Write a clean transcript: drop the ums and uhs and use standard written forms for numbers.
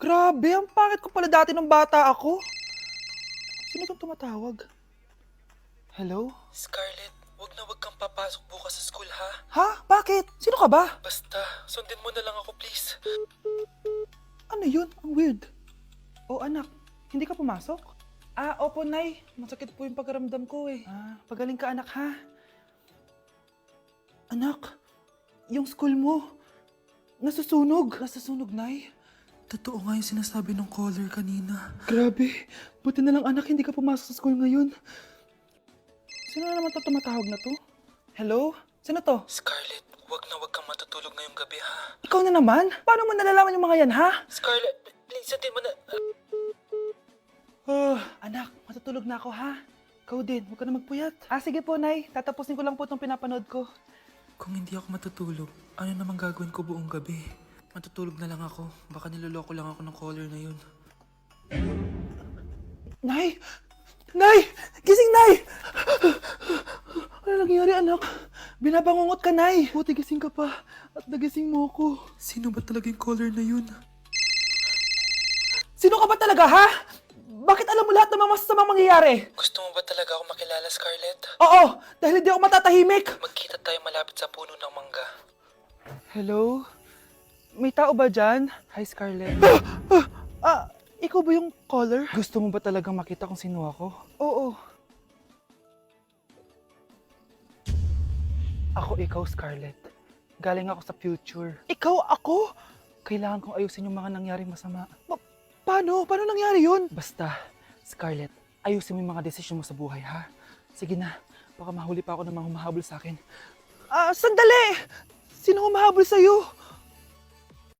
Grabe, ang pangit ko pala dati nung bata ako. Sino itong tumatawag? Hello? Scarlett, wag kang papasok bukas sa school ha. Ha? Bakit? Sino ka ba? Basta, sundin mo na lang ako please. Ano yun? Ang weird. Oh anak, hindi ka pumasok? Opo Nay. Masakit po yung pagkaramdam ko eh. Pagaling ka anak ha. Anak, yung school mo, nasusunog. Nasusunog, Nay. Totoo nga yung sinasabi ng caller kanina. Grabe. Buti na lang anak, hindi ka pumasok sa school ngayon. Sino na naman tumatawag na to? Hello? Sino to? Scarlett, wag kang matutulog ngayong gabi ha. Ikaw na naman? Paano mo nalalaman yung mga yan, ha? Scarlett, please sundin mo na. Anak, matutulog na ako, ha? Ikaw din, huwag ka na magpuyat. Sige po, Nay. Tatapusin ko lang po itong pinapanood ko. Kung hindi ako matutulog, ano namang gagawin ko buong gabi? Matutulog na lang ako. Baka niloloko lang ako ng caller na yun. Nay! Nay! Gising, Nay! Ano nangyari, anak? Binabangungot ka, Nay. Buti gising ka pa. At nagising mo ako. Sino ba talaga yung caller na yun? Sino ka ba talaga, ha? Bakit alam mo lahat ng mga masasamang mangyayari? Gusto mo ba talaga ako makilala, Scarlett? Oo, dahil hindi ako matatahimik. Magkita tayo malapit sa puno ng mangga. Hello? May tao ba dyan? Hi, Scarlett. Ikaw ba yung caller? Gusto mo ba talagang makita kung sino ako? Oo. Ako ikaw, Scarlett. Galing ako sa future. Ikaw ako? Kailangan kong ayusin yung mga nangyaring masama. Paano? Paano nangyari yun? Basta, Scarlett, ayusin mo yung mga desisyon mo sa buhay, ha? Sige na, baka mahuli pa ako ng mga humahabol sa akin. Sandali! Sino humahabol sa'yo?